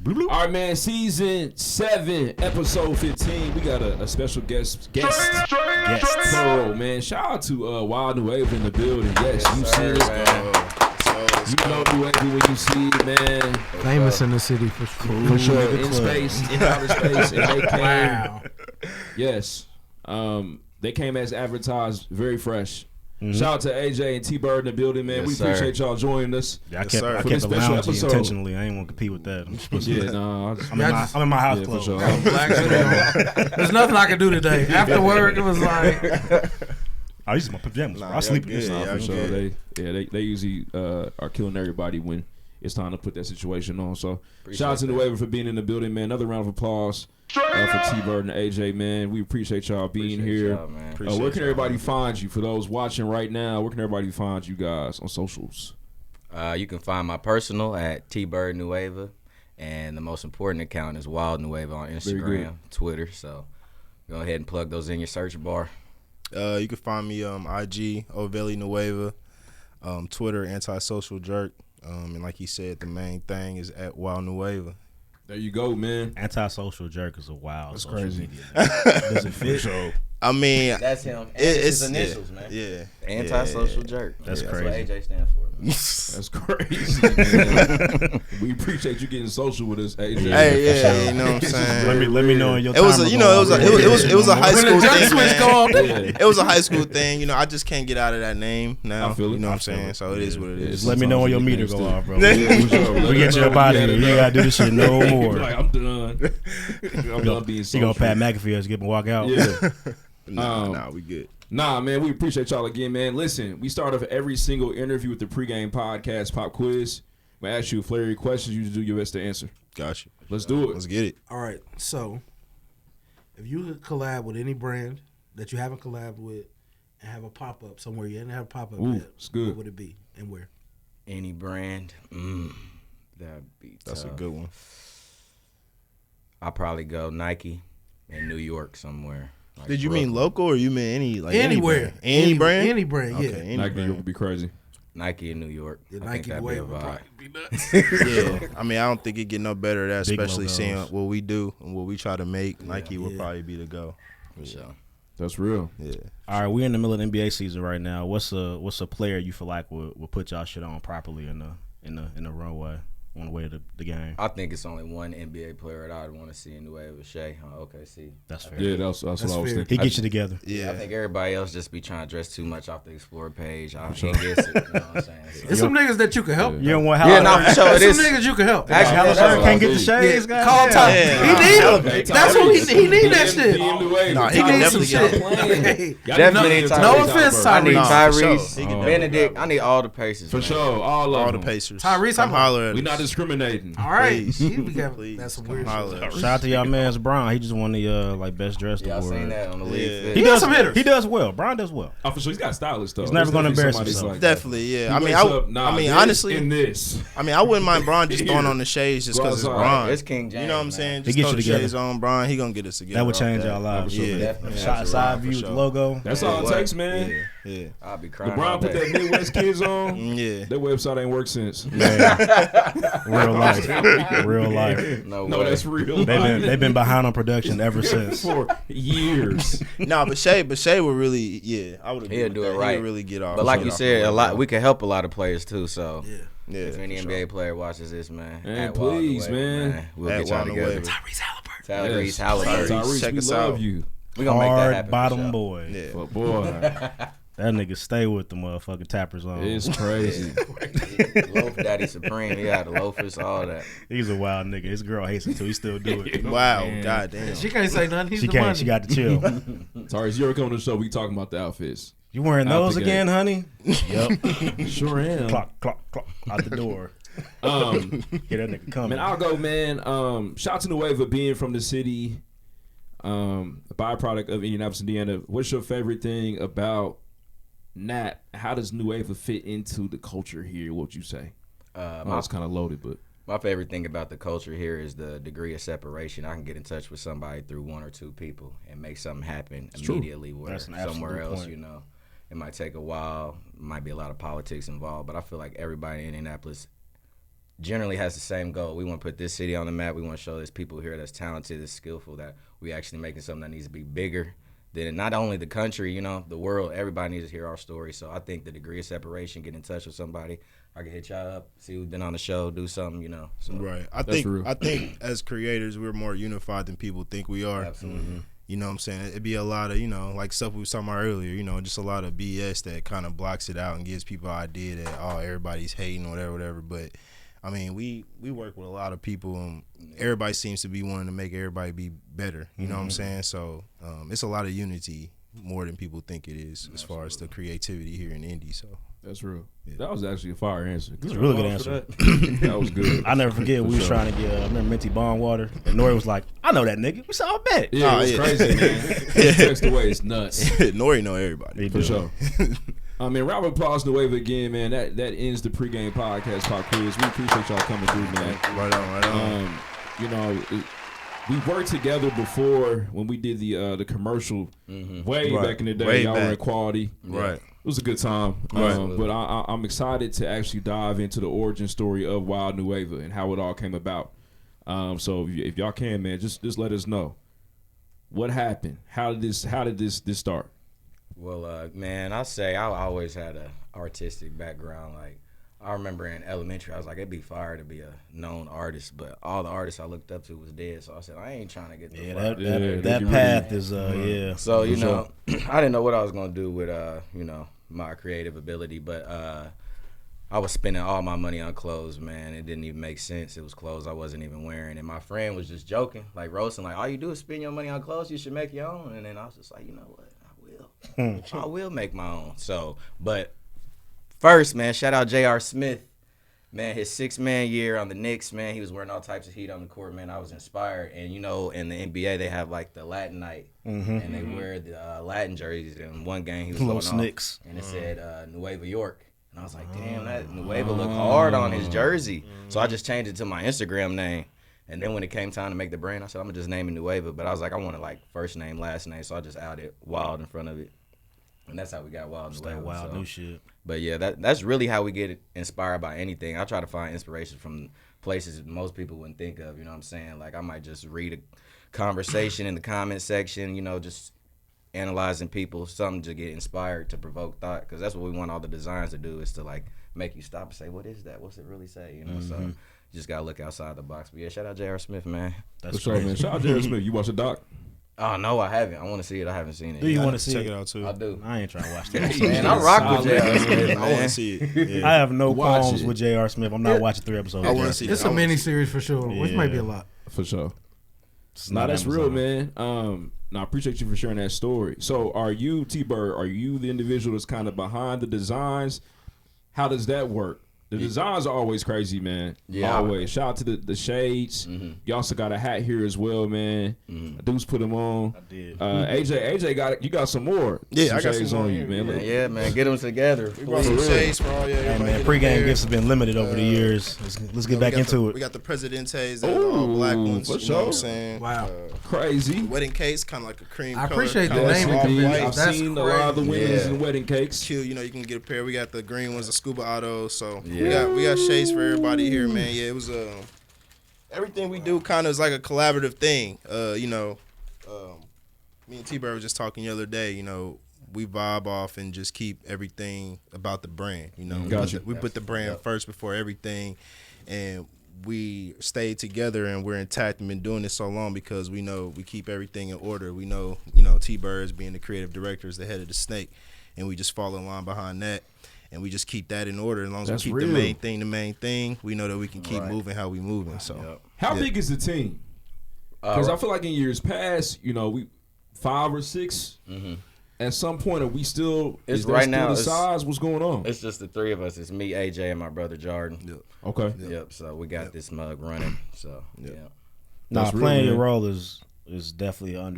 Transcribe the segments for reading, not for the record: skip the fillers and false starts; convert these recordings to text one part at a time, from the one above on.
Bloop, bloop. All right, man. Season 7, episode 15. We got a special guest. Plural, man. Shout out to Wild Nueva in the building. Yes, you see it, man. You know Nueva when you see it, man. Famous in the city for sure. For sure, in space, in outer space, and they came. Wow. Yes, they came as advertised, very fresh. Mm-hmm. Shout out to AJ and T-Bird in the building, man. Yes, we appreciate y'all joining us. Yeah, I for kept this the special lounge episode. intentionally. I ain't want to compete with that. I'm in my house for clothes. sure. There's nothing I can do today. After work, it was like. I used my pajamas. Bro. I sleep in this. For sure. They usually are killing everybody when it's time to put that situation on. So shout out to the Nueva for being in the building, man. Another round of applause for T-Bird and AJ, man. We appreciate y'all being here. Where can everybody find you? For those watching right now, where can everybody find you guys on socials? You can find my personal at T-Bird Nueva, and the most important account is Wild Nueva on Instagram, Twitter. So go ahead and plug those in your search bar. You can find me IG Oveli Nueva, Twitter Antisocial Jerk, and like he said, the main thing is at Wild Nueva. There you go, man. Antisocial Jerk is a wild. That's social crazy. Media. Does it fit? So, I mean, That's him. It's his initials, man. Yeah, Antisocial jerk. That's That's crazy. what AJ stands for. Man. That's crazy, man. We appreciate you getting social with us, AJ. Hey, you know what I'm saying. Let me know in your. It was a, it was a high school thing, Yeah. It was a high school thing. You know, I just can't get out of that name now. I feel it. You know what I'm saying? So it is what it is. Just let me know when your meter go off, bro. We We get you up out of here. You ain't gotta do this shit no more. Like, I'm done. I'm done being You social. gonna Pat McAfee us, get him walk out. Yeah. Nah, we good. Nah, man, we appreciate y'all again, man. Listen, we start off every single interview with the pregame podcast pop quiz. We ask you a flurry of questions. You just do your best to answer. Got you. Let's do it. Let's get it. All right, so if you could collab with any brand that you haven't collabed with and have a pop up somewhere you didn't have a pop up yet, it's good. what would it be and where? Any brand, that'd be That's tough. a good one. I'll probably go Nike in New York somewhere. Like Did you mean Brooklyn. local or you mean any like Anywhere. Any brand? Any brand, yeah. Okay, any Nike brand. would be crazy. Nike in New York. Yeah, I Nike think that'd be a would vibe. probably be nuts. Yeah, I mean, I don't think it get no better than that, Big especially logos. seeing what we do and what we try to make. Nike would Yeah. probably be the go. For sure. That's real. Yeah. All right, we're in the middle of the NBA season right now. What's a player you feel like will put y'all shit on properly in the runway on the way to the game? I think it's only one NBA player that I'd want to see in the way of Shea on OKC. That's fair. Yeah, that's what I was fair. thinking. He gets you together. Yeah. I think everybody else just be trying to dress too much off the Explore page. He sure. gets it. You know what I'm saying? So. There's some niggas that you can help. You don't want Yeah, no, for sure. It There's some is. niggas you can help. Actually, Halliburton can't get the Yeah, shades, guys. call Ty. Yeah. He need him. That's what he need that shit. Nah, He he can needs some definitely get shit. it. Definitely need No Tyrese. offense, I need Tyrese. Nah, for Tyrese, sure. Benedict. I need all the Pacers. For man. sure. All All of the them. Pacers. Tyrese, come I'm holler at We us. not discriminating. All right. Please. That's some Come weird holler shit. at us. Shout out to y'all man's Brown. He just won the like best dressed Yeah, I award. seen that on the league. Yeah. fit. He got does some hitters. He does well. Brown does well. Oh, for sure. He's got stylists, though. He's never gonna There's embarrass definitely himself. somebody that's Definitely, He yeah. I mean, wakes up, nah, this honestly, in this. I wouldn't mind Bron just throwing on the shades just Go because it's outside. Bron. It's King James. You know what I'm man. saying? He Just gets throw you the together. shades on Bron. He gonna get us together. That would off change that. our lives. Yeah, Definitely. Shot side view, for the sure. logo. That's all it What? takes, man. Yeah. I'll be crying. all LeBron put day. that Midwest kids on. Yeah. That website ain't worked since. Real life. Real life. No, No, way. that's real. They've been behind on production ever since. For years. No, but Shea would really, yeah, I would agree. He'll with do that. it right. He'll really get off. But like get you off said, the a lot. road. We can help a lot of players too. So Yeah, if any for NBA sure. player watches this, man, Man, at Wild please, Nueva, man. we'll At get y'all Wild together. Nueva. Tyrese Halliburton. Tyrese Yes. Halliburton. Tyrese, Check we us love out. you. We gonna make that Hard happen. for bottom sure. boy. Yeah. But boy, That nigga stay with the motherfucking tappers on. it's crazy. Loaf Daddy Supreme. He got the loafers, all that. He's a wild nigga. His girl hates him too. He still do it. Wow, goddamn. She can't say nothing. He's She the can't. money. She got to chill. Sorry, you ever come on the show, we talking about the outfits. You wearing those Outfit again, honey? Yep. Sure am. Clock, clock, clock. Out the door. Get that nigga coming. Man, I'll go, man. Shout out to Nueva being from the city, a byproduct of Indianapolis, Indiana. What's your favorite thing about Nat? How does Nueva fit into the culture here? What would you say? It's kind of loaded, but My favorite thing about the culture here is the degree of separation. I can get in touch with somebody through one or two people and make something happen immediately. Where That's an somewhere absolute else, point. you know, it might take a while. Might be a lot of politics involved, but I feel like everybody in Indianapolis generally has the same goal. We want to put this city on the map. We want to show there's people here that's talented, that's skillful, that we actually making something that needs to be bigger than not only the country, the world. Everybody needs to hear our story. So I think the degree of separation, get in touch with somebody. I can hit y'all up, see who's been on the show, do something, So. Right. I think as creators, we're more unified than people think we are. Absolutely. You know what I'm saying? It'd be a lot of, like stuff we was talking about earlier, just a lot of BS that kind of blocks it out and gives people an idea that, everybody's hating, whatever. But, I mean, we work with a lot of people, and everybody seems to be wanting to make everybody be better. You know what I'm saying? So it's a lot of unity more than people think it is as far as the creativity here in Indy. So that's real. Yeah. That was actually a fire answer. That's a really good answer. That was good. I never forget we was trying to get I remember minty bond water, and Nori was like, "I know that nigga. We saw a bet." Yeah, it was crazy, man. His text away is nuts. Nori know everybody for sure. I mean, round of applause Nueva again, man. That ends the pregame podcast talk quiz. We appreciate y'all coming through, man. Right on. We worked together before when we did the commercial way back in the day. Y'all were in quality. Right. It was a good time. But I'm excited to actually dive into the origin story of Wild Nueva and how it all came about. So if y'all can, man, just let us know what happened. How did this start? Well, man, I say I always had an artistic background. Like, I remember in elementary, I was like, it'd be fire to be a known artist, but all the artists I looked up to was dead. So I said, I ain't trying to get that path is So I didn't know what I was gonna do with my creative ability, but I was spending all my money on clothes, man. It didn't even make sense. It was clothes I wasn't even wearing, and my friend was just joking, like roasting, like all you do is spend your money on clothes. You should make your own. And then I was just like, you know what? I will make my own. So, but first, man, shout out J.R. Smith. Man, his 6-man year on the Knicks, man, he was wearing all types of heat on the court, man. I was inspired. And, in the NBA, they have, like, the Latin night. And they wear the Latin jerseys. And one game, he was going off, Knicks. and it said Nueva York. And I was like, damn, that Nueva looked hard on his jersey. So I just changed it to my Instagram name. And then when it came time to make the brand, I said, I'm going to just name it Nueva. But I was like, I want to, like, first name, last name. So I just added Wild in front of it. And that's how we got Wild Nueva. That wild new shit. But yeah, that's really how we get inspired by anything. I try to find inspiration from places most people wouldn't think of. You know what I'm saying? Like, I might just read a conversation in the comment section, just analyzing people, something to get inspired, to provoke thought. Because that's what we want all the designs to do, is to, like, make you stop and say, what is that? What's it really say? So you just got to look outside the box. But yeah, shout out J.R. Smith, man. That's right, man. Shout out J.R. Smith. You watch the doc? Oh, no, I haven't. I want to see it. I haven't seen it. Do you want to see Check it out, too. I do. I ain't trying to watch that. Man, I rock with J.R. Smith, I want to see it. Yeah. I have no qualms with J.R. Smith. I'm not watching 3 episodes. I want to see it. It's a mini series for sure, which might be a lot. For sure. Nah, that's real, man. I appreciate you for sharing that story. So are you, T-Bird, the individual that's kind of behind the designs? How does that work? The designs are always crazy, man. Yeah. Always. Shout out to the shades. You also got a hat here as well, man. Dudes put them on. I did. AJ, you got some more. Yeah, I got some on more you, man. Yeah, man. Get them together. We brought some shades for all Hey, man, pregame gifts have been limited over the years. Let's get back into it. We got the Presidentes, all black ones. For You know what I'm sure. saying? Wow. Crazy. Wedding cakes, kind of like a cream I color. appreciate the kinda name like of it. white. I've That's seen a lot of the crazy. women's Yeah. and wedding cakes. Cute, you can get a pair. We got the green ones, the scuba autos. So Yeah. we got shades for everybody here, man. Yeah, it was everything we do kind of is like a collaborative thing. Me and T-Bird was just talking the other day. We vibe off and just keep everything about the brand. Gotcha. We put the brand first before everything, and we stayed together and we're intact and been doing this so long because we know we keep everything in order. We know, T-Bird being the creative director is the head of the snake, and we just fall in line behind that. And we just keep that in order. As long as That's we keep real. the main thing, we know that we can keep moving how we moving. So, How big is the team? Because I feel like in years past, we 5 or 6. At some point, are we still? It's is that right still now, the it's- size? What's going on? It's just the 3 of us. It's me, AJ, and my brother Jordan. Okay. Yep. So we got this mug running. So yeah. Nah, That's real, playing your man. role is definitely an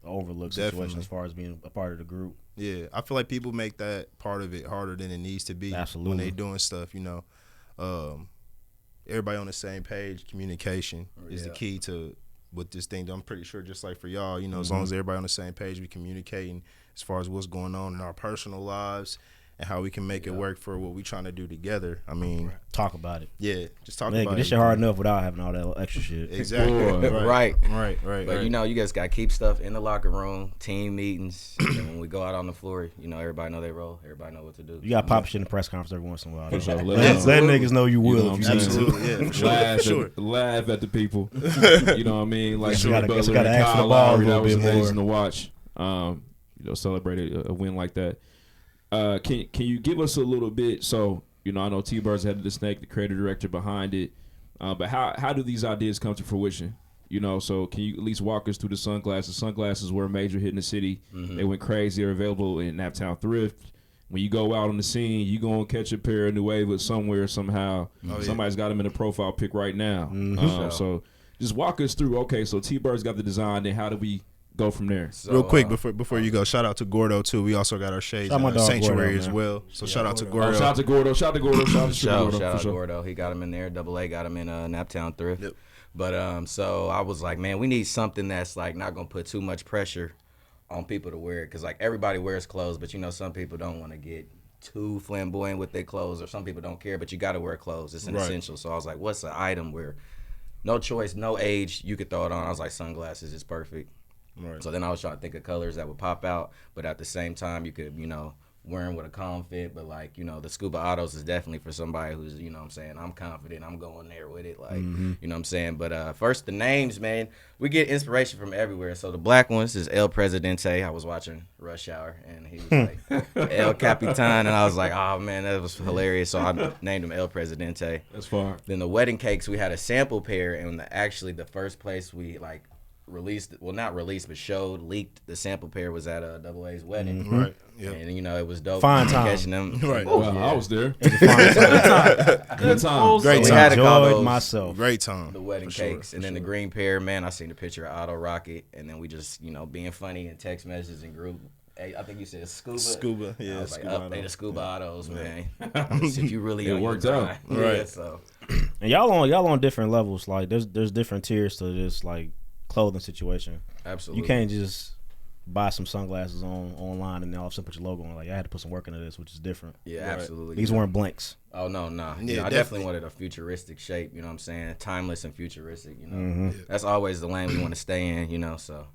overlooked situation Definitely. as far as being a part of the group. yeah, I feel like people make that part of it harder than it needs to be. Absolutely. When they doing stuff, everybody on the same page. Communication is the key to with this thing. I'm pretty sure, just like for y'all, as long as everybody on the same page, we communicating as far as what's going on in our personal lives, and how we can make it work for what we trying to do together. I mean, Talk about it. yeah, just talk Nigga, about this it. shit hard enough without having all that extra shit. Exactly. Right. Right. But you know, you guys gotta keep stuff in the locker room, team meetings, and then when we go out on the floor, you know, everybody know their role, everybody know what to do. You got to pop shit in the press conference every once in a while. For sure. Let niggas know you will. know if what you I'm need saying? to. Absolutely, yeah, for sure. Laugh at the people. You know what I mean? Like You gotta- Butler you gotta and ask for the Kyle ball a Lowry, little that was bit more. amazing to watch. You know, celebrate a win like that. Can you give us a little bit? So, you know, I know T-Bird's head of the snake, the creative director behind it. But how do these ideas come to fruition? You know, so can you at least walk us through the sunglasses? Sunglasses were a major hit in the city. They went crazy. They're available in Naptown Thrift. When you go out on the scene, you going to catch a pair of Nueva somewhere, somehow. Somebody's got them in a profile pic right now. So just walk us through, okay, so T-Bird's got the design, then how do we go from there? So, Real quick before you go, shout out to Gordo too. We also got our shades Shout in out my dog Sanctuary Gordo, as man. well. So shout out to Gordo. Shout out to Gordo. Shout out to Gordo. Shout out to Shout Gordo. out For sure. Gordo. He got him in there. Double A got him in Naptown Thrift. Yep. But so I was like, man, we need something that's like not gonna put too much pressure on people to wear it, because like everybody wears clothes, but you know some people don't want to get too flamboyant with their clothes, or some people don't care, but you got to wear clothes. It's an essential. So I was like, what's an item where no choice, no age, you could throw it on? I was like, sunglasses is perfect. Right. So then I was trying to think of colors that would pop out, but at the same time you could, you know, wearing with a calm fit, but like, you know, the scuba autos is definitely for somebody who's, you know what I'm saying, I'm confident, I'm going there with it, like, you know what I'm saying. But first, the names, man, we get inspiration from everywhere. So the black ones is El Presidente. I was watching Rush Hour and he was like El Capitan, and I was like, oh man, that was hilarious. So I named him El Presidente. That's far. Then the wedding cakes, we had a sample pair, and actually the first place we like released, well not released, but showed, leaked the sample pair was at Double A's wedding. Right. Yeah. And you know it was dope. Fine time. Catching them. Right. Well, I was there. Fine time. Good time. Great we time. had to call Enjoyed those myself. Great time. the wedding For sure, cakes, for and then the sure. green pair. Man, I seen the picture of Auto Rocket, and then we just, you know, being funny and text messages and group. Hey, I think you said scuba. Scuba, I yeah, was like, scuba update auto. the scuba autos, man. If you really It on your worked out. grind. Right. Yeah, so And y'all on different levels. Like there's different tiers to this like clothing situation. absolutely. You can't just buy some sunglasses online and then all of a sudden put your logo on. Like I had to put some work into this, which is different. Yeah, Right. absolutely. These weren't blanks. Oh no, nah. Yeah, You know, I definitely. definitely wanted a futuristic shape. You know what I'm saying? Timeless and futuristic. You know, Mm-hmm. that's always the lane we want to stay in. You know, so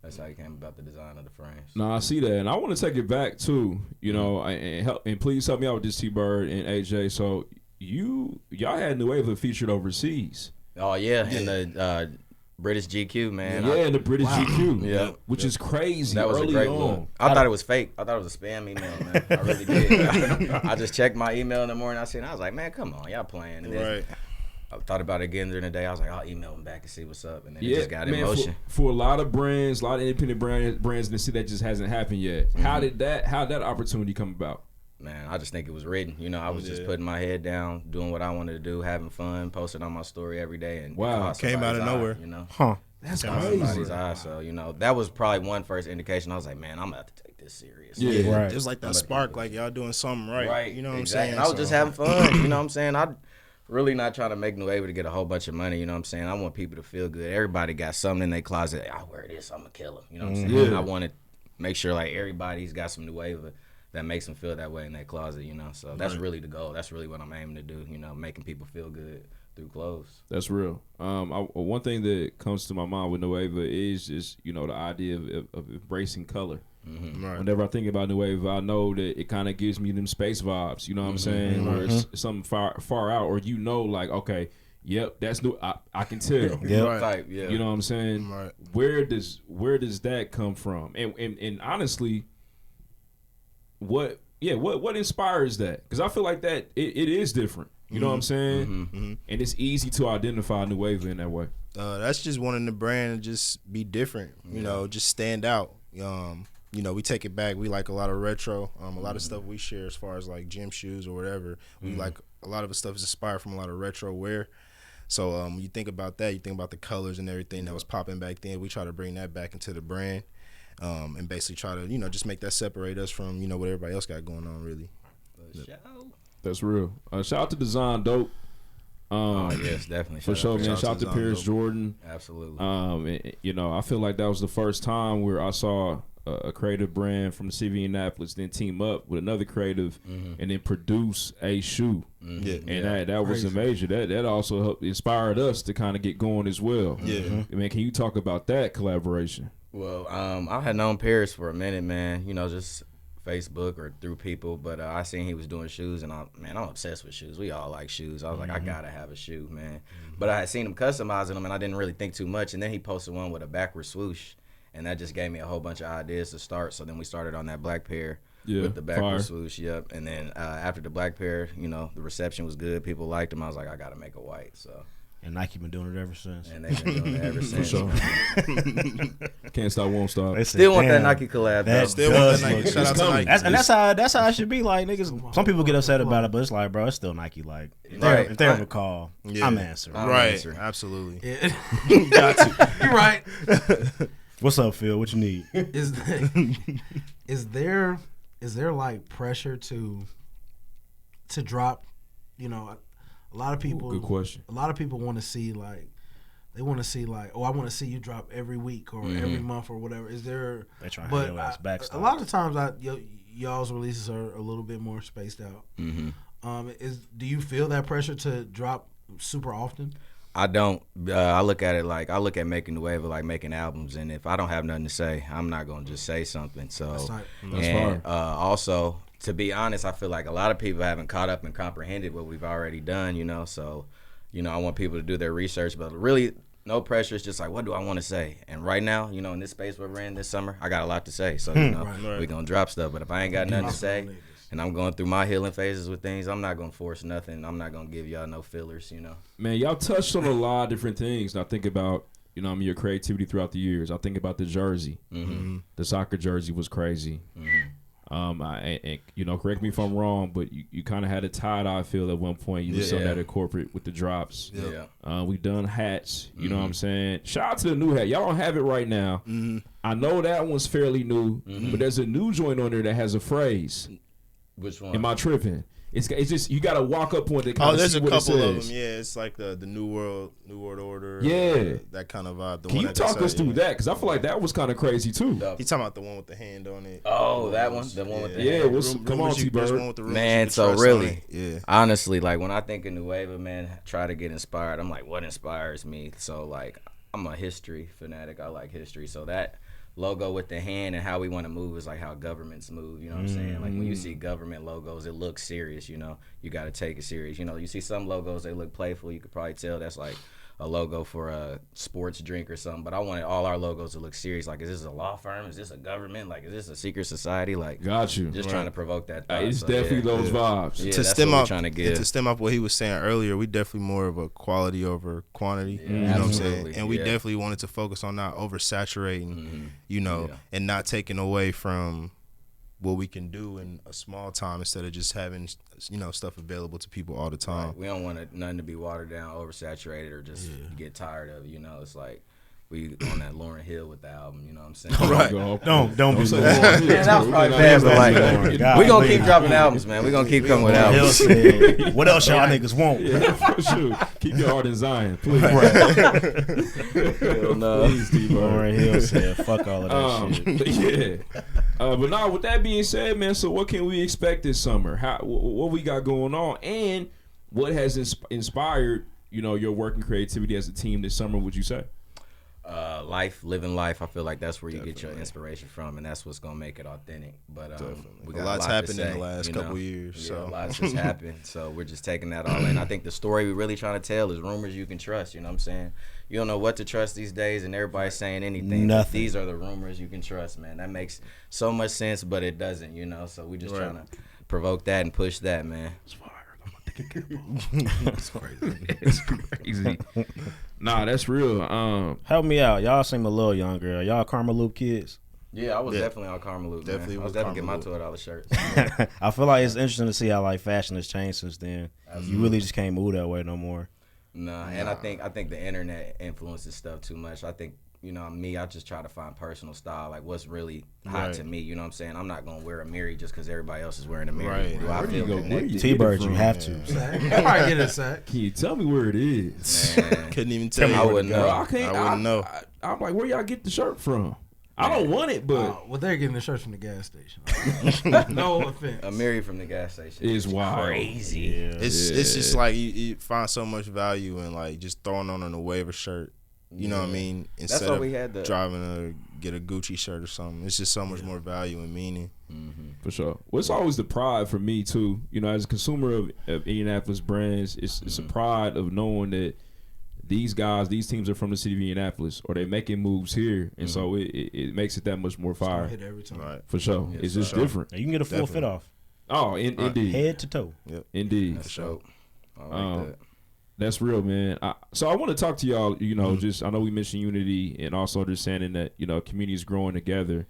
that's how it came about the design of the frames. No, I see that, and I want to take it back too. You know, and please help me out with this, T-Bird and AJ. So y'all had Nueva featured overseas. Oh yeah, and the British GQ, man. Yeah, in the British GQ. Yeah. Which is crazy. That was early a great on. look. I thought it was fake. I thought it was a spam email, man. I really did. I just checked my email in the morning. I was like, man, come on, y'all playing. And then Right. I thought about it again during the day. I was like, I'll email them back and see what's up. And then it Yeah, just got in man, motion. for a lot of brands, a lot of independent brands in the city, that just hasn't happened yet. How did that opportunity come about? Man, I just think it was written. You know, I was just Yeah. putting my head down, doing what I wanted to do, having fun, posting on my story every day. And it Wow. caught Came out of somebody's eye, nowhere. You know, Huh. That's Came out of crazy. somebody's eye. So, you know, that was probably one first indication. I was like, man, I'm going to have to take this serious. Yeah. Right. Just like that spark, like y'all doing something right. Right. You know what exactly. I'm saying? And I was So- just having fun. You know what I'm saying? I'm really not trying to make Nueva to get a whole bunch of money. You know what I'm saying? I want people to feel good. Everybody got something in their closet. I wear this, I'm going to kill them. You know what I'm saying? Yeah. I want to make sure like everybody's got some Nueva that makes them feel that way in their closet, you know? So that's really the goal. That's really what I'm aiming to do, you know, making people feel good through clothes. That's real. One thing that comes to my mind with Nueva is just, you know, the idea of embracing color. Right. Whenever I think about Nueva, I know that it kind of gives me them space vibes. You know what I'm saying? Where it's something far out, or you know, like, okay, yep, that's new. I can tell. Yep. Right. Type, yeah. You know what I'm saying? Right. Where does that come from? And honestly, what inspires that? Because I feel like that it is different. You know what I'm saying? And it's easy to identify Nueva in that way. That's just wanting the brand to just be different. You know, just stand out. You know, we take it back. We like a lot of retro. A lot of stuff we share as far as like gym shoes or whatever. We like a lot of the stuff is inspired from a lot of retro wear. So when you think about that, you think about the colors and everything that was popping back then. We try to bring that back into the brand, and basically try to, you know, just make that separate us from, you know, what everybody else got going on. Really. That's real. Shout out to Design Dope. Yes, definitely. For sure, man. Shout out to Design Pierce Dope. Jordan. Absolutely. You know, I feel like that was the first time where I saw a creative brand from the city of Indianapolis, then team up with another creative, and then produce a shoe. Yeah. And that was a major. That also helped inspired us to kind of get going as well. Yeah. Man, can you talk about that collaboration? Well, I had known Paris for a minute, man. You know, just Facebook or through people, but I seen he was doing shoes, and I'm obsessed with shoes. We all like shoes. I was like, I gotta have a shoe, man. But I had seen him customizing them, and I didn't really think too much. And then he posted one with a backward swoosh, and that just gave me a whole bunch of ideas to start. So then we started on that black pair with the backward swoosh. Yep. And then after the black pair, you know, the reception was good. People liked them. I was like, I gotta make a white. So. And Nike been doing it ever since. And they've been doing it ever since. Sure. Can't stop, won't stop. Still want that Nike collab, though. Still want that Nike. Shout out to Nike. That's how it should be. Like, niggas, some people get upset about it, but it's like, bro, it's still Nike. Like, if they ever call, I'm answering. Right. Absolutely. Yeah. Got to. You're right. What's up, Phil? What you need? Is there like pressure to drop? You know, a lot of people. Good question. A lot of people want to see like, they want to see like, oh, I want to see you drop every week or every month or whatever. Is there? They try to have your ass A lot of times, y'all's releases are a little bit more spaced out. Do you feel that pressure to drop super often? I don't. I look at it like I look at making the wave of like making albums, and if I don't have nothing to say, I'm not gonna just say something. So, That's fine. Also, to be honest, I feel like a lot of people haven't caught up and comprehended what we've already done. You know, so I want people to do their research, but really, no pressure. It's just like, what do I want to say? And right now, in this space we're in this summer, I got a lot to say. So we're gonna drop stuff. But if I ain't got nothing to say, and I'm going through my healing phases with things, I'm not gonna force nothing. I'm not gonna give y'all no fillers. Man, y'all touched on a lot of different things. And I think about, your creativity throughout the years. I think about the jersey. The soccer jersey was crazy. Correct me if I'm wrong, but you kind of had a tie-dye feel at one point. You were selling that at corporate with the drops. We done hats. You know what I'm saying? Shout out to the new hat. Y'all don't have it right now. I know that one's fairly new, but there's a new joint on there that has a phrase. Which one? Am I tripping? It's just you got to walk up on it. There's a couple of them. Yeah, it's like the New World Order. Yeah, that kind of vibe. Can you talk us through that? Because I feel like that was kind of crazy too. He talking about the one with the hand on it. Oh, that one, the one with the hand. Come on, T-Bird. Man, so really, honestly, like when I think of New Wave, man, try to get inspired. I'm like, what inspires me? So like, I'm a history fanatic. I like history. So that logo with the hand and how we want to move is like how governments move. You know what I'm saying? Like when you see government logos, it looks serious. You got to take it serious. You see some logos, they look playful. You could probably tell that's like a logo for a sports drink or something. But I wanted all our logos to look serious. Like, is this a law firm? Is this a government? Like, is this a secret society? Like, got you. Just trying to provoke that thought. It's definitely those vibes. Yeah, to that's stem what up, we're trying to give. To stem up what he was saying earlier, we definitely more of a quality over quantity. You know what I'm saying? And we definitely wanted to focus on not oversaturating, and not taking away from what we can do in a small time instead of just having stuff available to people all the time. Right. We don't want nothing to be watered down, oversaturated, or just get tired of. It's like we on that Lauryn Hill with the album. You know what I'm saying? Right. Don't be so. Yeah, that was probably bad, but like we gonna keep dropping albums, man. We gonna keep coming with albums. What else y'all niggas want? Yeah, for sure. Keep your heart in Zion, please. Please, Lauryn Hill said, "Fuck all of that shit." But now with that being said, man, so what can we expect this summer? What we got going on, and what has inspired your work and creativity as a team this summer? Would you say? Living life. I feel like that's where you get your inspiration from, and that's what's gonna make it authentic. But we got a lot's happened in the last you couple years. A lot's just happened. So we're just taking that all in. I think the story we're really trying to tell is rumors you can trust. You know what I'm saying? You don't know what to trust these days, and everybody's saying anything. Nothing. These are the rumors you can trust, man. That makes so much sense, but it doesn't. So we're just trying to provoke that and push that, man. It's crazy. It's crazy. Nah, that's real. Help me out. Y'all seem a little younger. Are y'all Karma Loop kids? Yeah, I was definitely on Karma Loop. Definitely man. I was definitely getting my $12 shirts. I feel like it's interesting to see how like fashion has changed since then. You really just can't move that way no more. Nah, and I think the internet influences stuff too much. I think me, I just try to find personal style, like what's really hot to me. You know what I'm saying? I'm not gonna wear a Miri just because everybody else is wearing a Miri. Right. Do I feel connected? T-Bird, you have to. I get it, Zach. Can you tell me where it is? Man, Couldn't even tell you. I wouldn't know. I wouldn't know. I'm like, where y'all get the shirt from? I don't want it, but well, they're getting the shirts from the gas station. No offense. Amiri from the gas station is wild. crazy. Yeah. It's just like you find so much value in like just throwing on a waiver shirt. You know what I mean? Instead why of we had to get a Gucci shirt or something. It's just so much more value and meaning. For sure. Well, it's always the pride for me too. You know, as a consumer of Indianapolis brands, it's a pride of knowing that these teams are from the city of Indianapolis, or they're making moves here, and so it makes it that much more fire. Hit every time. Right. For sure, it's just different. Now, you can get a full fit off, Oh, indeed, head to toe. Yep. indeed. That's dope. I like that. That's real, man. So I want to talk to y'all. You know, just I know we mentioned unity, and also understanding that community is growing together.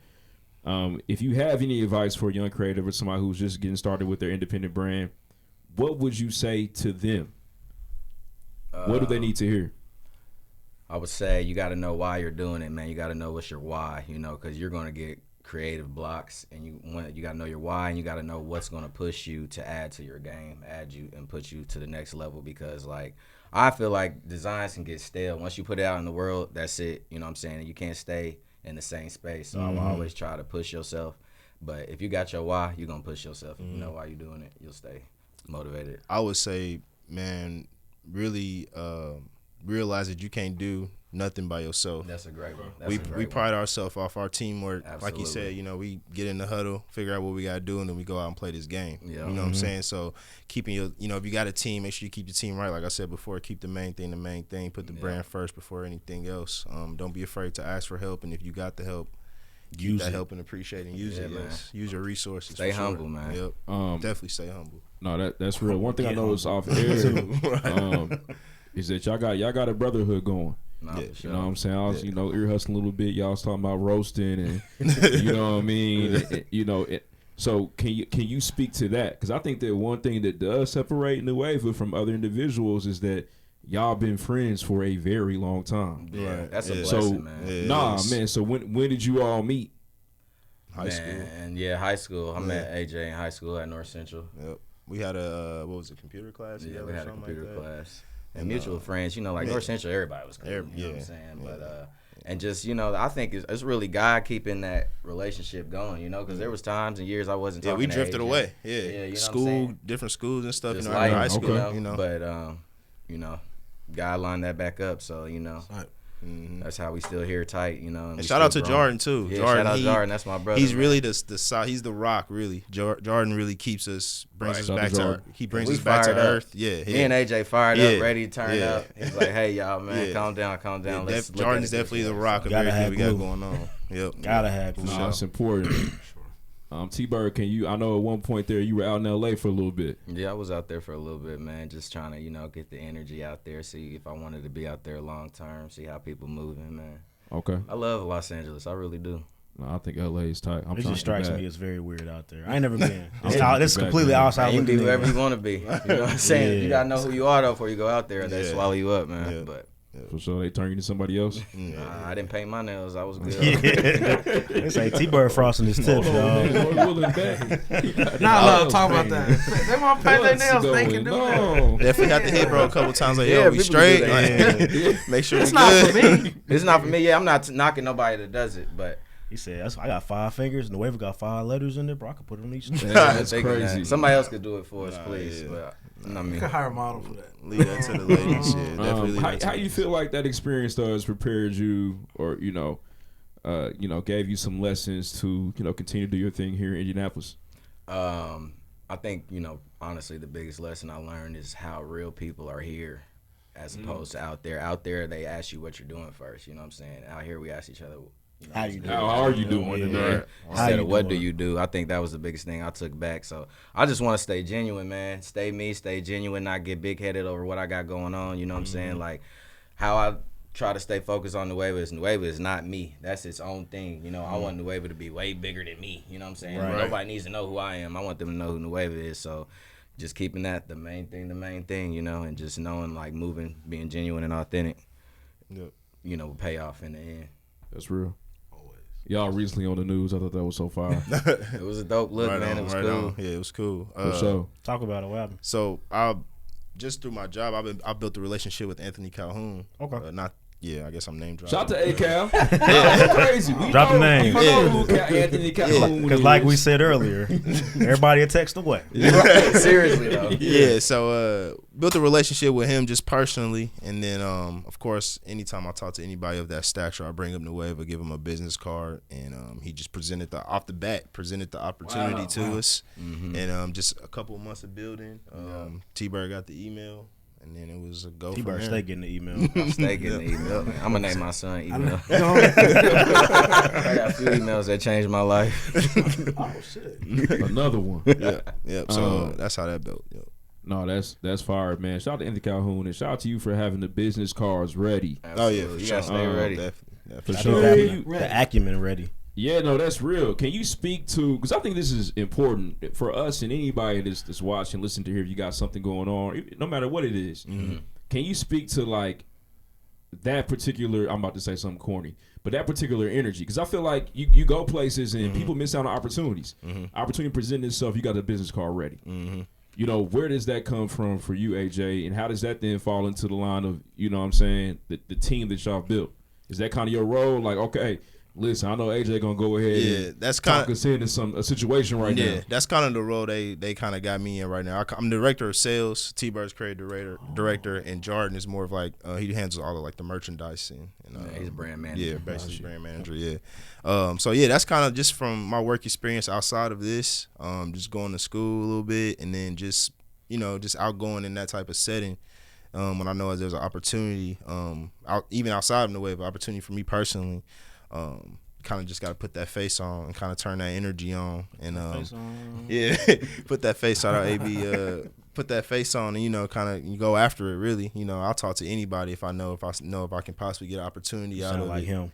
If you have any advice for a young creative or somebody who's just getting started with their independent brand, what would you say to them? What do they need to hear? I would say you got to know why you're doing it, man. You got to know what's your why, because you're going to get creative blocks, and you got to know your why, and you got to know what's going to push you to add to your game, and put you to the next level. Because like I feel like designs can get stale once you put it out in the world. That's it. You know what I'm saying? You can't stay in the same space. So I will always try to push yourself. But if you got your why, you're gonna push yourself. If you know why you're doing it, you'll stay motivated. I would say, man, really realize that you can't do nothing by yourself. That's a great one. We pride ourselves off our teamwork. Absolutely. Like you said, we get in the huddle, figure out what we got to do, and then we go out and play this game. Yeah. You know what I'm saying? So keeping if you got a team, make sure you keep the team right. Like I said before, keep the main thing. Put the brand first before anything else. Don't be afraid to ask for help, and if you got the help, use that help and appreciate and use it. man. Yes. Use your resources. Stay for humble, sure. man. Yep. Definitely stay humble. No, that's real. One thing I noticed off air is that y'all got a brotherhood going. Nah, for sure. You know what I'm saying? I was, ear hustling a little bit. Y'all was talking about roasting and, you know what I mean? So can you speak to that? Because I think that one thing that does separate New Wave from other individuals is that y'all been friends for a very long time. Yeah, Right. that's a Yeah. blessing, man. Yeah. Man. So when did you all meet? High school. And high school. I met AJ in high school at North Central. Yep. We had a computer class? Yeah, together we or had a something computer like that? class. And mutual friends, like North Central, everybody was cool. You know what I'm saying? But and just I think it's really God keeping that relationship going. Because there was times and years I wasn't talking. We to drifted AJ. away. Yeah, you know what I'm school, saying? different schools and stuff. Just in life, high school. okay. But God lined that back up. So Right. that's how we still here tight. And we shout out to still growing. Jordan too. Yeah, Jordan, shout out Jordan. That's my brother. He's man. really he's the rock. Really, Jordan really brings us Shout back out to to Jordan. he brings We us back to fired up. earth. Yeah, Me and AJ fired Yeah. up, ready to turn Yeah. up. He's like, "Hey y'all, man, Yeah. calm down. Yeah, Let's look Jordan's at it this definitely way." the rock of Gotta everything have we got glue. going on. Yep. Gotta have glue. No, it's important. T-Bird, I know at one point there you were out in L.A. for a little bit. Yeah, I was out there for a little bit, man. Just trying to, get the energy out there, see if I wanted to be out there long term, see how people moving, man. Okay. I love Los Angeles. I really do. No, I think L.A. is tight. It just strikes me as very weird out there. I ain't never been. Yeah. It's completely Man. outside You can be looking whoever in. you want to be. You know what I'm saying? Yeah. You gotta know who you are though before you go out there, and they Yeah. swallow you up, man. Yeah. But For sure, they turn you into somebody else. nah, I didn't paint my nails. I was good. They say T-Bird frosting his tips, y'all. Not allowed to talk about that. They want to paint their nails. They can do that. Definitely got the hit bro a couple times. Like, Yeah, yo, we people straight. do that. Like, make sure It's we not good. for me. It's not for me. Yeah, I'm not knocking nobody that does it, but He said, I got 5 fingers, and the waiver got 5 letters in there, bro. I could put it on each. That's thinking crazy. that somebody else could do it for us, please. yeah. But not You me. could hire a model for that. Leave that to the ladies. Yeah, definitely. leave that to How the you ladies. feel like that experience has prepared you, or gave you some lessons to continue to do your thing here in Indianapolis? I think honestly, the biggest lesson I learned is how real people are here, as opposed to out there. Out there, they ask you what you're doing first. You know what I'm saying? Out here, we ask each other, How you doing? How are you doing? Yeah. today? How Instead you of what do doing? you do? I think that was the biggest thing I took back. So I just want to stay genuine, man. Stay me, stay genuine, not get big headed over what I got going on. You know what I'm saying? Like how I try to stay focused on Nueva is not me. That's its own thing. I want Nueva to be way bigger than me. You know what I'm saying? Right. Nobody needs to know who I am. I want them to know who Nueva is. So just keeping that the main thing, and just knowing, like, moving, being genuine and authentic, Yep. will pay off in the end. That's real. Y'all recently on the news. I thought that was so fire. It was a dope look, Right man. on, It was right cool. on. Yeah, it was cool. For sure. Talk about it. What happened? So just through my job, I built a relationship with Anthony Calhoun. Okay. Not Yeah, I guess I'm name dropping. Shout out to ACal. That's crazy. We Drop the know- name. we know who Anthony Calhoun Because is. like we said earlier, everybody a text away. Seriously though. Yeah, so built a relationship with him just personally, and then of course, anytime I talk to anybody of that stature, I bring up Nueva, give him a business card, and he just presented the opportunity to us, and just a couple of months of building, T-Bird got the email. And then it was a go for T-Bird him. stay getting the email. I'm stay getting the email, man. I'm gonna name my son email. I got a few emails that changed my life. Oh shit. Another one. Yeah. So that's how that built. Yep. No, that's fire, man. Shout out to Anthony Calhoun and shout out to you for having the business cards ready. Absolutely. Oh yeah, for You sure. gotta stay ready. Definitely. For I sure. think the acumen ready. Yeah, no, that's real. Can you speak to, because I think this is important for us and anybody that's watching, listen to hear if you got something going on, no matter what it is. Can you speak to like that particular, I'm about to say something corny, but that particular energy? Because I feel like you go places and people miss out on opportunities. Opportunity presenting itself, you got the business card ready. You know, where does that come from for you, AJ, and how does that then fall into the line of, you know what I'm saying, the team that y'all built? Is that kind of your role? Like, okay, listen, I know AJ gonna go ahead and that's talk kind us into a situation right now. Yeah, that's kind of the role they kind of got me in right now. I'm the director of sales. T-Bird's creative director, and Jordan is more of like he handles all of like the merchandising. He's a brand manager. Yeah, basically brand manager. Yeah. So yeah, that's kind of just from my work experience outside of this. Just going to school a little bit, and then just just outgoing in that type of setting. When I know there's an opportunity, even outside of the way of opportunity for me personally. Kind of just got to put that face on and kind of turn that energy on and yeah, put that face on. AB, put that face on and kind of you go after it. Really, I'll talk to anybody if I know if I can possibly get an opportunity out of like it, him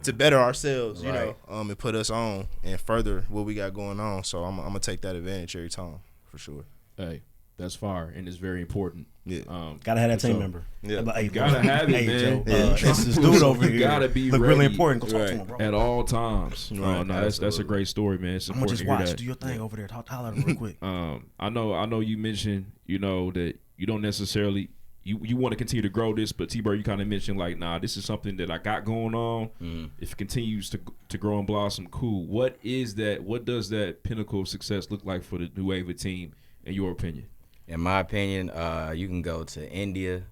to better ourselves, Right. and put us on and further what we got going on. So I'm gonna take that advantage every time for sure. Hey, that's fire, and it's very important. Yeah. gotta have that for team sure. member. Yeah. Like, hey, Gotta have it, hey, man. Joe, Yeah. this dude over You here gotta be look really ready. important. Go talk Right. to him, bro. At all times. Right, No, that's a great story, man. It's I'm gonna important just to hear watch. that. Do your thing over there. Holler at him real quick. I know you mentioned, that you don't necessarily you want to continue to grow this, but T-Bird, you kind of mentioned like, nah, this is something that I got going on. If it continues to grow and blossom, cool. What is that? What does that pinnacle of success look like for the Nueva team, in your opinion? In my opinion, you can go to India,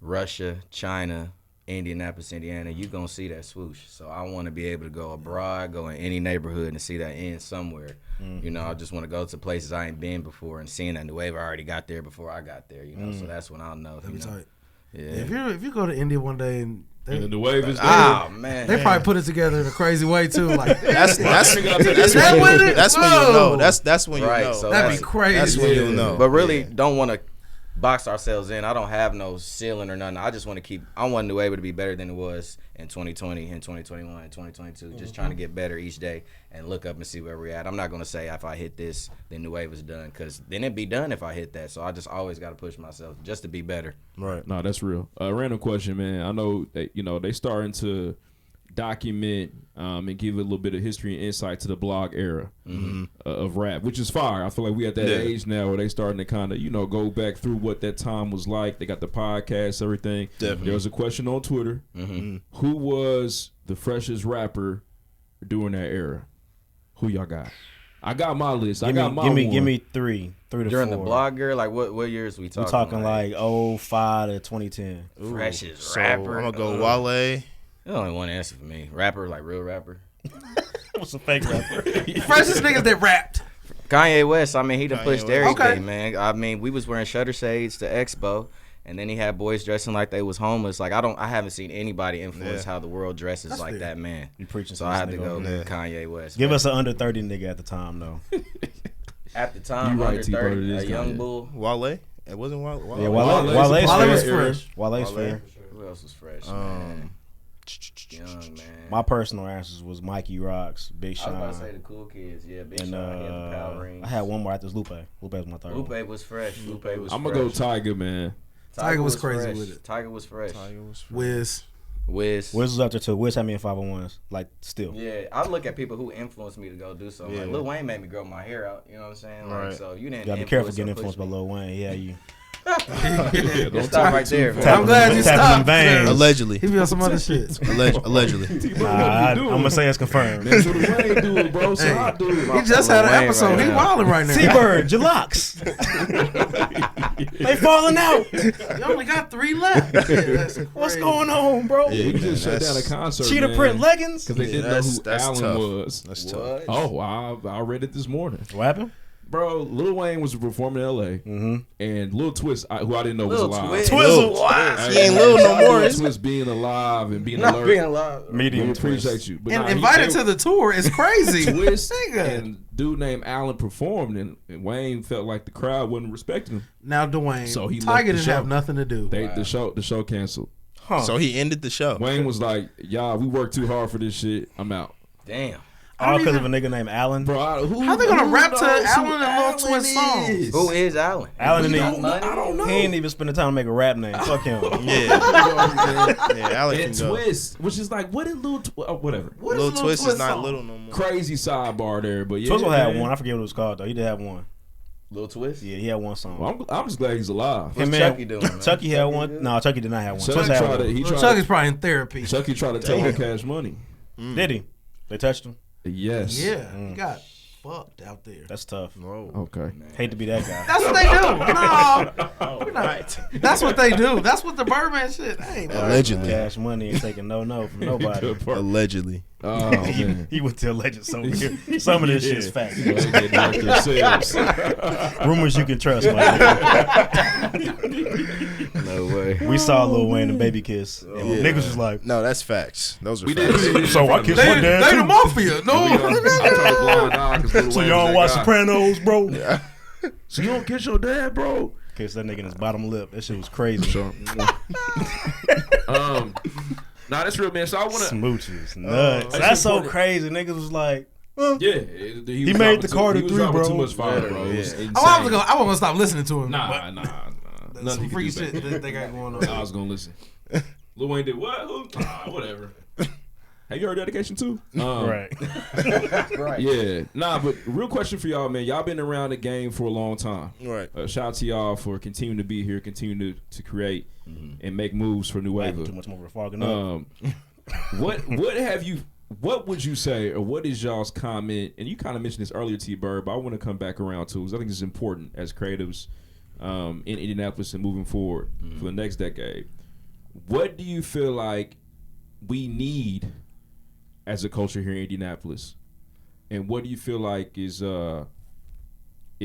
Russia, China, Indianapolis, Indiana. You're going to see that swoosh. So I want to be able to go abroad, go in any neighborhood and see that end somewhere. I just want to go to places I ain't been before and seeing that Nueva already got there before I got there, So that's when I'll know. Let me tell you. Yeah. If you go to India one day and And the Nueva is there. Oh, man. they probably put it together in a crazy way too. Like That's when what it- that's when you Whoa. know. That's when you Right, know. so that'd be crazy. That's when you'll know. But really, don't want to box ourselves in. I don't have no ceiling or nothing. I just want to I want Nueva to be better than it was in 2020, in 2021, in 2022. Just trying to get better each day and look up and see where we're at. I'm not going to say if I hit this, then Nueva's done, because then it'd be done if I hit that. So I just always got to push myself just to be better. Right. No, that's real. Random question, man. I know that, they starting to document and give a little bit of history and insight to the blog era of rap, which is fire. I feel like we at that age now where they starting to kind of, go back through what that time was like. They got the podcast, everything. Definitely. There was a question on Twitter. Who was the freshest rapper during that era? Who y'all got? I got my list. Give me three to During four. the blog girl, like what years we talking? We're talking like 05 to 2010. freshest So rapper. I'm gonna go Wale. There's only one answer for me. Rapper, like real rapper. What's a fake rapper? freshest niggas that rapped. Kanye West, I mean, he done Kanye pushed West. everything, Okay. man. I mean, we was wearing shutter shades to Expo, and then he had boys dressing like they was homeless. Like, I haven't seen anybody influence how the world dresses That's like fair. that, man. You preaching So to I this had to nigga go over there. Kanye West. Give man. us an under 30 nigga at the time, though. At the time, You right, under T-Bird, 30, it is a young Kanye. bull. Wale. It wasn't Wale. Yeah, Wale's Wale's a fair. was fresh. Wale's Wale. fair. Who else was fresh, man? Young, man. My personal answers was Mikey Rocks, Big I was about to say Sean, the cool kids. Yeah, Big and Sean, he had the Power Rings. I had one more after Lupe. Lupe was my third one. Lupe was fresh. Lupe was I'm going to go fresh. Tiger, man. Tiger was crazy fresh. with it. Tiger was fresh. Wiz. Wiz. Wiz was up there too. Wiz had me in 501s, like still. Yeah, I look at people who influenced me to go do something. Like Yeah. Lil Wayne made me grow my hair out. You know what I'm saying? Like, Right. so you didn't. You gotta be careful influence getting or push influenced by me. Lil Wayne. Yeah, you. Don't Stop right there. I'm glad you stopped. veins. Allegedly. He be on some other shit. Allegedly. I'm gonna say it's confirmed. That's what Wayne doing, bro. So I do. He just had an episode. He wilding right now. T-Bird, your locks. They falling out. You only got 3 left. What's going on, bro? Yeah, he just shut down a concert. Cheetah print leggings. because they didn't know who Allen tough. was. That's tough. Oh, I read it this morning. What happened? Bro, Lil Wayne was performing in L.A. And Lil Twist, who I didn't know was Lil alive. Twist. Twizzle. He ain't little no more. Lil Twist being alive and being Not alert. being alive. We Medium appreciate twist. you. But And nah, invited to the tour is crazy. Twist Nigga. and dude named Allen performed, and Wayne felt like the crowd wasn't respecting him. Now, Dwayne, So he left Tiger the didn't show. have nothing to do. The show canceled. So he ended the show. Wayne was like, "Y'all, we worked too hard for this shit. I'm out." Damn. All because of a nigga named Allen. Bro, How they gonna rap to Allen and Lil Twist songs? Who is Allen? Allen He didn't got even, money? I don't know. he ain't even spend the time to make a rap name. Fuck him. Yeah, Alex And can go. Twist, which is like, what did whatever. What Lil is Twist is not song? little no more. Crazy sidebar there, but yeah. Twizzle had man. one. I forget what it was called though. He did have one. Lil Twist? Yeah, he had one song. Well, I'm just glad he's alive. What's Him Chucky and- doing, man? Chucky had Chucky one. good? No, Chucky did not have one. Chucky Twist had tried to, one. he Lil tried Chuck is probably in therapy. Chucky tried to tell her Cash Money. Did he? They touched him. Yes. Yeah, he got fucked out there. That's tough. Okay. Hate to be that guy. That's what they do. No, we're not. That's what they do. That's what the Birdman shit. That ain't Allegedly. Cash Money ain't taking no from nobody. Good part. Allegedly. Oh man. He went to alleged some of here. Some of this shit's fact. Well, they get like themselves. Rumors you can trust, man. No way. We saw Lil Wayne and Baby Kiss. And niggas was like, No, that's facts. Those are We facts. did. so I kissed They, my dad they too. the mafia. No, I told a blind eye 'cause Lil So Wayne you was don't that watch guy. Sopranos, bro? So you don't kiss your dad, bro? Kiss that nigga in his bottom lip. That shit was crazy. Sure. Nah, that's real, man. So I wanna. Smooches, nuts. That's That's so important. crazy. Niggas was like, Yeah, He was made the dropping Carter he was 3, dropping bro. Too much fire, bro. It was Yeah. insane. I wasn't gonna stop listening to him. Nah. but Nothing some he freaky could do shit better. that they got going on. I was gonna listen. Lil Wayne did what? Who? Whatever. Have you heard Dedication 2? right. Right. Yeah. Nah, but real question for y'all, man. Y'all been around the game for a long time. Right. Shout out to y'all for continuing to be here, continuing to create and make moves for New Too Wave. much more fogging up. What would you say, or what is y'all's comment? And you kind of mentioned this earlier, T-Bird, but I want to come back around to it because I think it's important as creatives in Indianapolis and moving forward for the next decade. What do you feel like we need as a culture here in Indianapolis, and what do you feel like is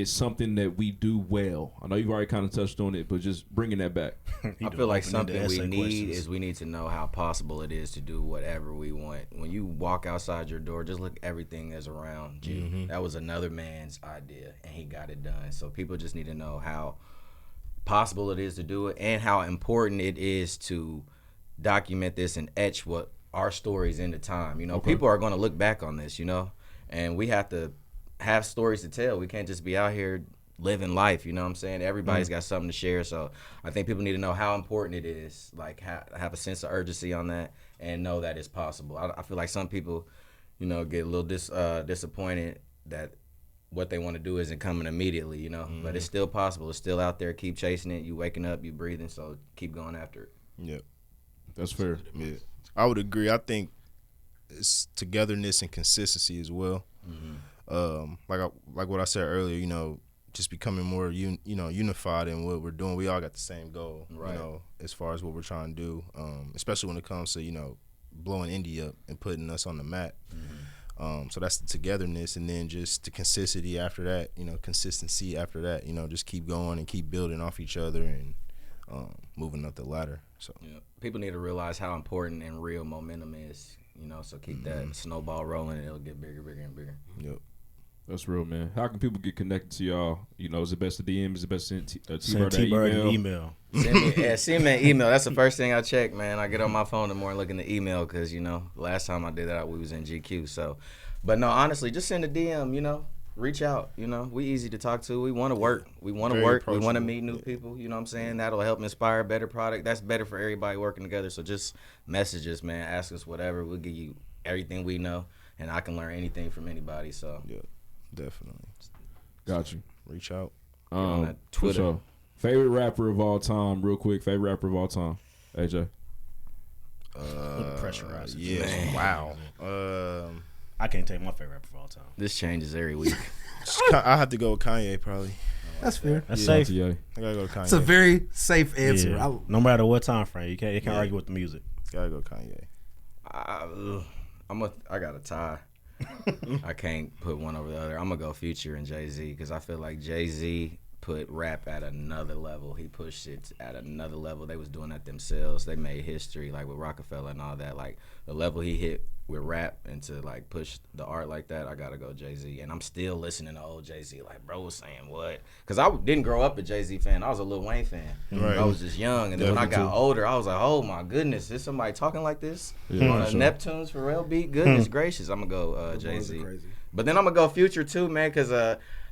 something that we do well? I know you've already kind of touched on it, but just bringing that back. I feel like something we need is we need to know how possible it is to do whatever we want. When you walk outside your door, just look at everything that's around you. That was another man's idea, and he got it done. So people just need to know how possible it is to do it and how important it is to document this and etch what our stories into time. You know, people are going to look back on this, you know, and we have to have stories to tell. We can't just be out here living life, you know what I'm saying? Everybody's got something to share, so I think people need to know how important it is, like have a sense of urgency on that and know that it's possible. I feel like some people, you know, get a little disappointed that what they want to do isn't coming immediately, you know, but it's still possible. It's still out there. Keep chasing it. You waking up, you breathing, so keep going after it. Yep. That's fair. Yeah. I would agree. I think it's togetherness and consistency as well. Like what I said earlier, you know, just becoming more unified in what we're doing. We all got the same goal, Right. you know, as far as what we're trying to do, especially when it comes to, you know, blowing Indy up and putting us on the map. So that's the togetherness, and then just the consistency after that, you know, you know, just keep going and keep building off each other and moving up the ladder. So Yeah. People need to realize how important and real momentum is, you know, so keep that snowball rolling and it'll get bigger and bigger. yep. That's real, man. How can people get connected to y'all? You know, is it best to DM? Is it best to send Send T-Bird T-Bird an an email? email. Send me an email. That's the first thing I check, man. I get on my phone in the morning looking at the email because, you know, last time I did that, we was in GQ. So, but no, honestly, just send a DM, you know. Reach out, you know. We easy to talk to. We want to work. We want to Very work. We want to approachable. meet new people, you know what I'm saying? That'll help inspire a better product. That's better for everybody working together. So just message us, man. Ask us whatever. We'll give you everything we know, and I can learn anything from anybody. So Yep. Definitely. Got you. Reach out. on that for Twitter. sure. Favorite rapper of all time, real quick. Favorite rapper of all time, AJ. Pressurized. Yeah. Man. Wow. I can't take my favorite rapper of all time. This changes every week. I have to go with Kanye probably. That's fair. That's Yeah. safe. Yeah. I gotta go with Kanye. It's a very safe answer. Yeah. No matter what time frame, you can't argue with the music. Gotta go Kanye. I got a tie. I can't put one over the other. I'm gonna go Future and Jay-Z because I feel like Jay-Z put rap at another level. He pushed it at another level. They was doing that themselves. They made history, like with Rockefeller and all that. Like the level he hit with rap and to like push the art like that, I gotta go Jay-Z. And I'm still listening to old Jay-Z. Like, bro was saying what? Because I didn't grow up a Jay-Z fan. I was a Lil Wayne fan. Right. I was just young. And then when I Definitely got older, I was like, oh my goodness, is somebody talking like this? Yeah, On a for sure. Neptune's Pharrell beat? Goodness gracious. I'm gonna go Jay-Z. But then I'm gonna go Future too, man, because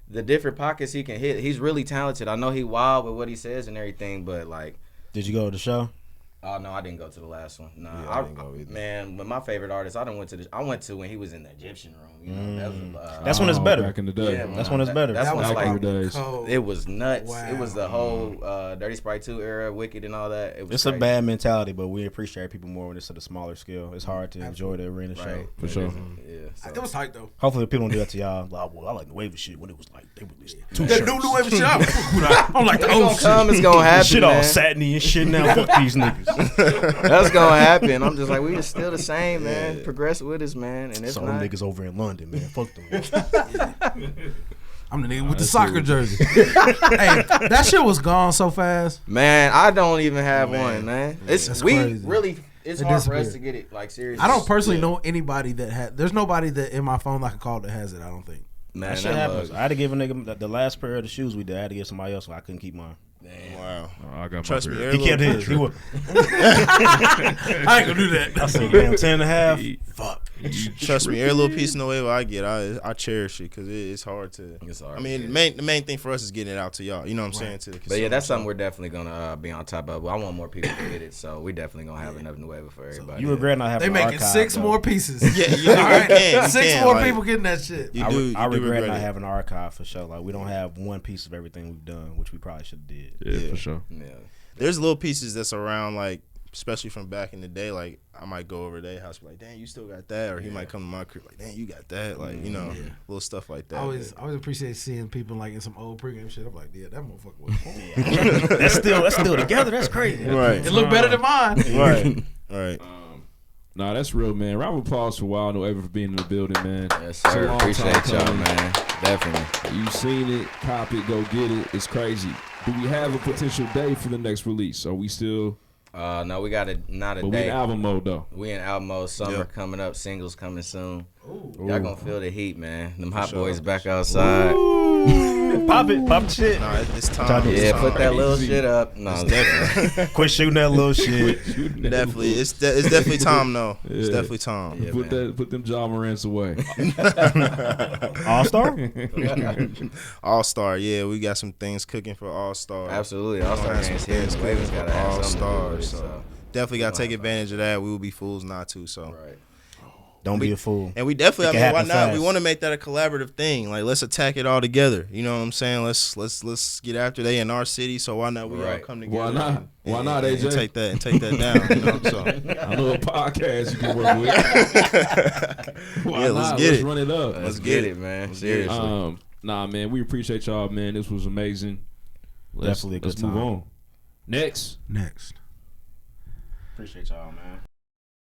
the different pockets he can hit. He's really talented. I know he wild with what he says and everything, but like, Did you go to the show? oh no, I didn't go to the last one. Nah, Yeah, I didn't go either. man, but my favorite artist, I went to when he was in the Egyptian room. You know, that was, That's when it's better. Back in the day. yeah, That's when it's better. That's That when was I Back in the like. days. cold. It was nuts. Wow. It was the whole Dirty Sprite 2 era, Wicked and all that. It was It's a crazy. bad mentality, but we appreciate people more when it's at a smaller scale. It's hard to enjoy the arena show. Right. For sure. Yeah. So. That was tight though. Hopefully people don't do that to y'all. Like, well, I like the wave shit when it was like they released two That shirts. new wave shit. I don't like the It's old gonna shit. come. It's gonna happen. Shit all man. satiny and shit now. Fuck these niggas. That's gonna happen. I'm just like, we just still the same, man. Progress with us, man. And if Some not, niggas over in London, man. Fuck them. I'm the nigga with the soccer jersey. Hey, that shit was gone so fast. man, I don't even have one, man. It's That's we crazy. really. It's It hard for us disappeared. to get it like seriously. I don't personally know anybody that had. There's nobody that in my phone I can call that has it. I don't think. Man, That shit that happens. bug. I had to give a nigga the last pair of the shoes we did. I had to give somebody else, so I couldn't keep mine. Wow. Oh, I got Trust my me, pair. every He kept little his. He was, I ain't gonna do that. I said, damn, 10.5. Fuck. Trust me, every little piece of the wave I get, I cherish it because it's hard to. It's hard I mean, to the main thing for us is getting it out to y'all. You know what I'm saying? To the But yeah, that's consumer. something we're definitely gonna be on top of. I want more people to get it, so we definitely gonna have enough in the way for everybody. You regret not having They an making archive, 6 though. more pieces. Yeah, you can. You 6 can, more like, people getting that shit. You I do. I you do regret not it. having an archive for sure. Like we don't have one piece of everything we've done, which we probably should have did. Yeah, Yeah. for sure. Yeah. There's little pieces that's around, like especially from back in the day. Like I might go over to their house, be like, "Damn, you still got that," or he might come to my crib, like, "Damn, you got that." Like little stuff like that. I always appreciate seeing people like in some old pregame shit. I'm like, yeah, that motherfucker was hard. That's still together. That's crazy. Right. It looked better than mine. Right. Right. Nah, that's real, man. Round of applause for Wild Nueva for being in the building, man. Yes, It's a sir. long Appreciate time y'all, coming. man. Definitely. You seen it, cop it, go get it. It's crazy. Do we have a potential day for the next release? Are we still? No, we got not a But we day. in album mode though. We in album mode. Summer Yeah. coming up. Singles coming soon. Ooh. Y'all gonna feel the heat, man. Them hot sure. boys back outside. Pop it, pop the shit. Nah, it's time. Yeah, Yeah, It's put time. that little Easy. shit up. No, Quit shooting that little shit. Definitely, it's definitely time though. It's Yeah. definitely time. Yeah, Put man. put them Ja Morants away. All star. All Star, yeah, we got some things cooking for All Star. Absolutely. All star Gonna have games some here. things The Ravens cooking gotta for have All something to do with Stars. it, So definitely gotta take advantage of that. We would be fools not to. So. Right. Don't be a fool. And we definitely, It can I mean, why happen not? fast. We want to make that a collaborative thing. Like, let's attack it all together. You know what I'm saying? Let's get after they in our city. So why not we all Right. come together? Why not? Why not, and AJ? take that down. You know, so I know a podcast you can work with. Why Yeah, not? let's get it. Run it up. Let's get it, man. Seriously. Nah, man, we appreciate y'all, man. This was amazing. Definitely a good let's move time. on. Next. Next. Appreciate y'all, man.